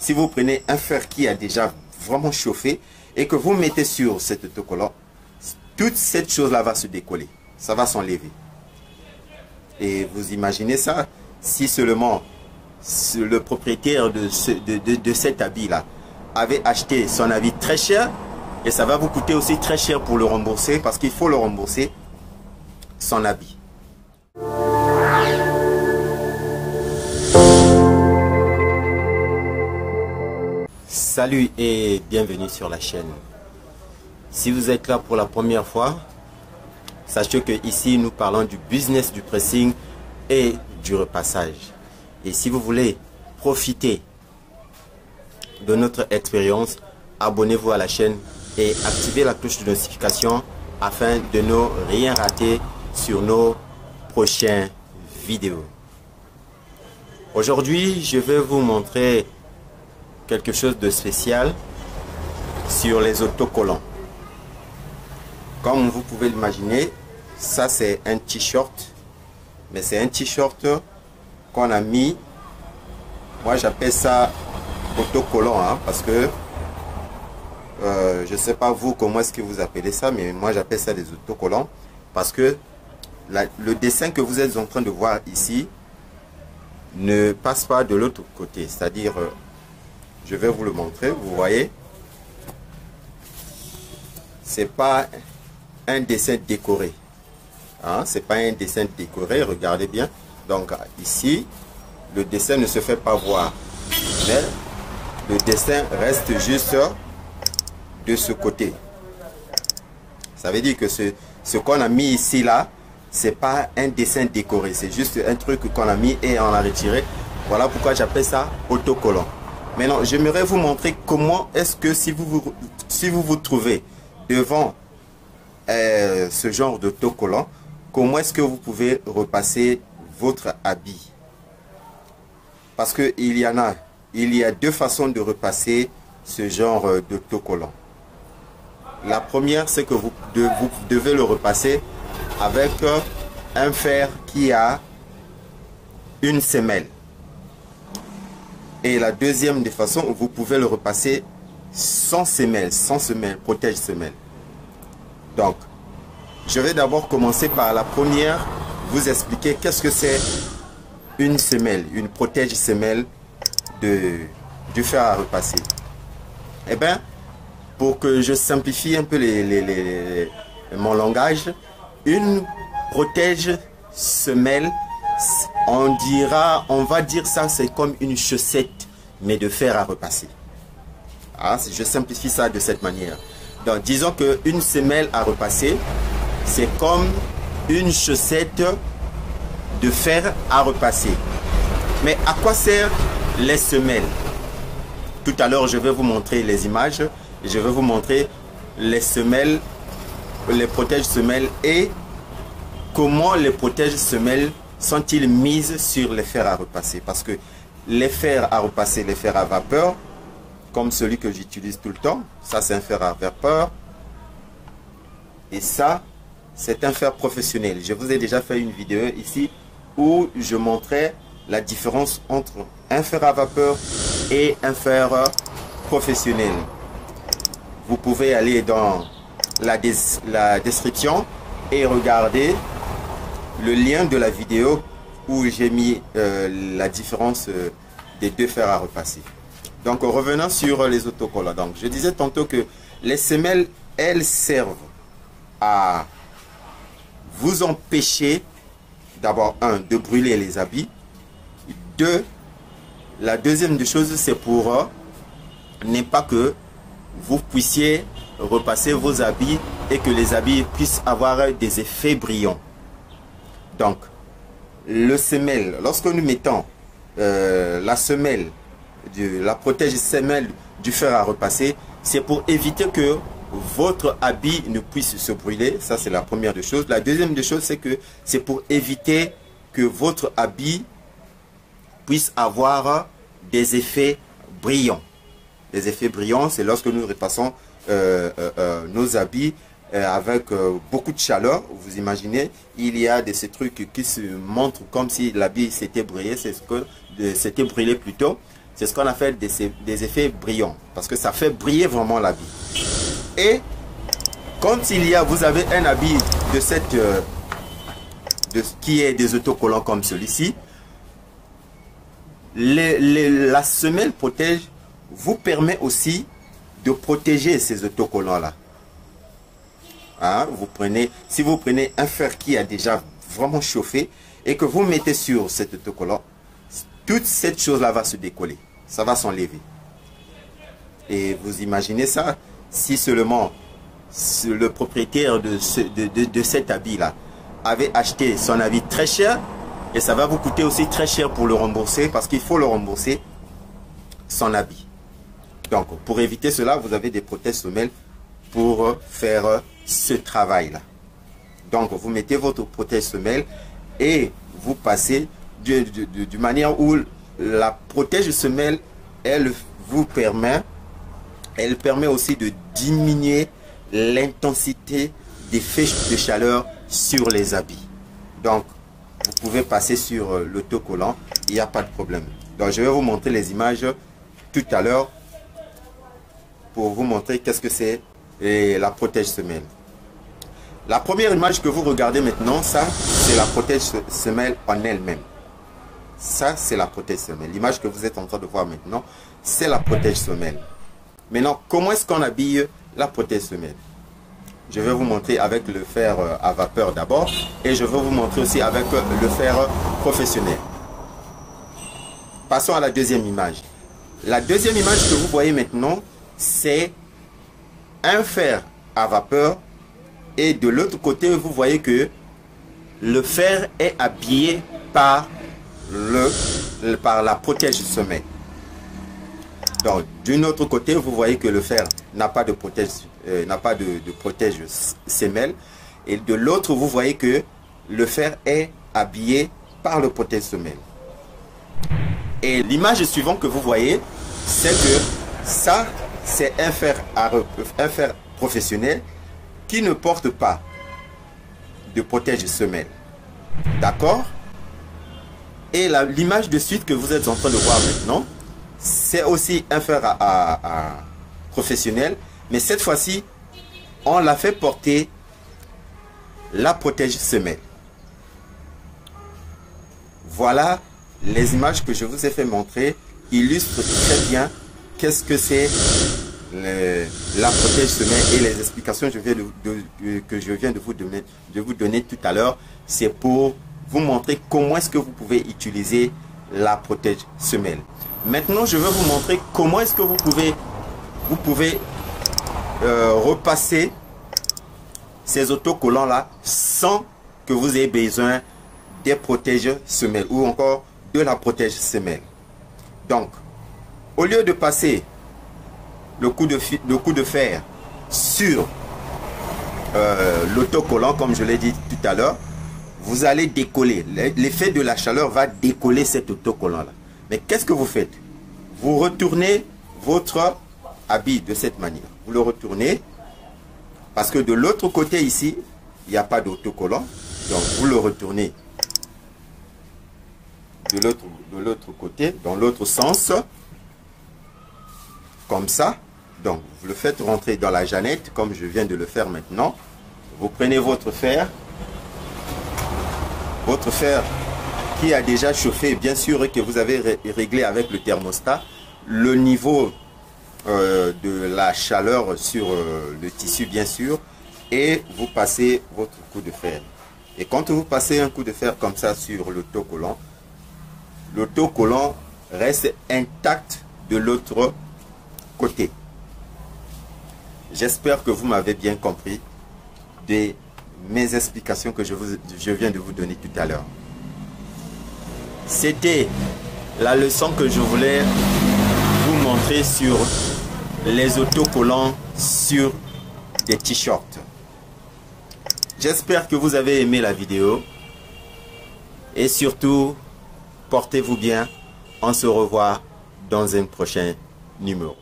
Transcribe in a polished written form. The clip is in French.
si vous prenez un fer qui a déjà vraiment chauffé et que vous mettez sur cet autocollant, toute cette chose-là va se décoller. Ça va s'enlever. Et vous imaginez ça, si seulement le propriétaire de cet habit-là avait acheté son habit très cher, et ça va vous coûter aussi très cher pour le rembourser, parce qu'il faut le rembourser, son habit. Salut et bienvenue sur la chaîne. Si vous êtes là pour la première fois, sachez que ici nous parlons du business du pressing et du repassage. Et si vous voulez profiter de notre expérience, abonnez-vous à la chaîne et activez la cloche de notification afin de ne rien rater sur nos prochaines vidéos. Aujourd'hui, je vais vous montrer quelque chose de spécial sur les autocollants. Comme vous pouvez l'imaginer, ça c'est un t-shirt, mais c'est un t-shirt qu'on a mis, moi j'appelle ça autocollant, hein, parce que je sais pas vous comment est-ce que vous appelez ça, mais moi j'appelle ça des autocollants parce que le dessin que vous êtes en train de voir ici ne passe pas de l'autre côté, c'est-à-dire je vais vous le montrer, vous voyez, c'est pas un dessin décoré, hein, c'est pas un dessin décoré, regardez bien. Donc ici le dessin ne se fait pas voir, mais le dessin reste juste de ce côté. Ça veut dire que ce qu'on a mis ici là, c'est pas un dessin décoré, c'est juste un truc qu'on a mis et on a retiré. Voilà pourquoi j'appelle ça autocollant. Maintenant, j'aimerais vous montrer comment est-ce que si vous vous trouvez devant ce genre d'autocollant, comment est-ce que vous pouvez repasser votre habit. Parce que il y a deux façons de repasser ce genre d'autocollant. La première, c'est que vous devez le repasser avec un fer qui a une semelle. Et la deuxième des façons, vous pouvez le repasser sans semelle, protège semelle. Donc, je vais d'abord commencer par la première, vous expliquer qu'est-ce que c'est une semelle, une protège semelle du fer à repasser. Eh bien, pour que je simplifie un peu mon langage, une protège semelle, on va dire ça, c'est comme une chaussette, mais de fer à repasser. Ah, je simplifie ça de cette manière. Donc, disons qu'une semelle à repasser, c'est comme une chaussette de fer à repasser. Mais à quoi servent les semelles? Tout à l'heure, je vais vous montrer les images. Je vais vous montrer les semelles, les protèges semelles et comment les protèges semelles sont-ils mises sur les fers à repasser. Parce que les fers à repasser, les fers à vapeur, comme celui que j'utilise tout le temps, ça c'est un fer à vapeur. Et ça, c'est un fer professionnel. Je vous ai déjà fait une vidéo ici où je montrais la différence entre un fer à vapeur et un fer professionnel. Vous pouvez aller dans la description et regarder le lien de la vidéo où j'ai mis la différence des deux fers à repasser. Donc revenons sur les autocollants. Donc je disais tantôt que les semelles, elles servent à vous empêcher d'abord, de brûler les habits. Deux, la deuxième des choses, c'est pour ne pas que vous puissiez repasser vos habits et que les habits puissent avoir des effets brillants. Donc, le semelle, lorsque nous mettons la semelle, la protège semelle du fer à repasser, c'est pour éviter que votre habit ne puisse se brûler. Ça, c'est la première des choses. La deuxième des choses, c'est que c'est pour éviter que votre habit puisse avoir des effets brillants. Les effets brillants, c'est lorsque nous repassons nos habits avec beaucoup de chaleur. Vous imaginez, il y a ces trucs qui se montrent comme si l'habit s'était brûlé, c'est ce que c'était brûlé plutôt. C'est ce qu'on appelle des effets brillants, parce que ça fait briller vraiment l'habit. Et quand vous avez un habit qui est des autocollants comme celui-ci, la semelle protège vous permet aussi de protéger ces autocollants-là. Hein, si vous prenez un fer qui a déjà vraiment chauffé et que vous mettez sur cet autocollant, toute cette chose-là va se décoller. Ça va s'enlever. Et vous imaginez ça, si seulement le propriétaire de cet habit-là avait acheté son habit très cher, et ça va vous coûter aussi très cher pour le rembourser, parce qu'il faut le rembourser, son habit. Donc, pour éviter cela, vous avez des protèges semelles pour faire ce travail-là. Donc, vous mettez votre protège semelle et vous passez de manière où la protège semelle, elle permet aussi de diminuer l'intensité des flèches de chaleur sur les habits. Donc, vous pouvez passer sur l'autocollant, il n'y a pas de problème. Donc, je vais vous montrer les images tout à l'heure pour vous montrer qu'est-ce que c'est la protège semelle. La première image que vous regardez maintenant, ça, c'est la protège semelle en elle-même. Ça, c'est la protège semelle. L'image que vous êtes en train de voir maintenant, c'est la protège semelle. Maintenant, comment est-ce qu'on habille la protège semelle? Je vais vous montrer avec le fer à vapeur d'abord, et je vais vous montrer aussi avec le fer professionnel. Passons à la deuxième image. La deuxième image que vous voyez maintenant, c'est un fer à vapeur, et de l'autre côté, vous voyez que le fer est habillé par la protège semelle. Donc, d'un autre côté, vous voyez que le fer n'a pas de protège semelle. Et de l'autre, vous voyez que le fer est habillé par le protège semelle. Et l'image suivante que vous voyez, c'est que ça, c'est un fer professionnel qui ne porte pas de protège semelle. D'accord? Et l'image de suite que vous êtes en train de voir maintenant, c'est aussi un fer professionnel, mais cette fois-ci, on l'a fait porter la protège semelle. Voilà les images que je vous ai fait montrer, illustrent très bien qu'est-ce que c'est la protège semelle, et les explications que je viens de vous donner tout à l'heure, c'est pour vous montrer comment est-ce que vous pouvez utiliser la protège semelle. Maintenant, je vais vous montrer comment est-ce que vous pouvez repasser ces autocollants là sans que vous ayez besoin des protèges semelles ou encore de la protège semelle. Donc, au lieu de passer le coup de fer sur l'autocollant, comme je l'ai dit tout à l'heure, vous allez décoller. L'effet de la chaleur va décoller cet autocollant là. Mais qu'est-ce que vous faites? Vous retournez votre habit de cette manière. Vous le retournez parce que de l'autre côté ici, il n'y a pas d'autocollant. Donc vous le retournez de l'autre côté, dans l'autre sens, comme ça. Donc vous le faites rentrer dans la janette comme je viens de le faire maintenant. Vous prenez votre fer qui a déjà chauffé, bien sûr, et que vous avez réglé avec le thermostat le niveau de la chaleur sur le tissu, bien sûr, et vous passez votre coup de fer. Et quand vous passez un coup de fer comme ça sur l'autocollant reste intact de l'autre côté. J'espère que vous m'avez bien compris de mes explications que je viens de vous donner tout à l'heure. C'était la leçon que je voulais vous montrer sur les autocollants sur des t-shirts. J'espère que vous avez aimé la vidéo. Et surtout, portez-vous bien. On se revoit dans un prochain numéro.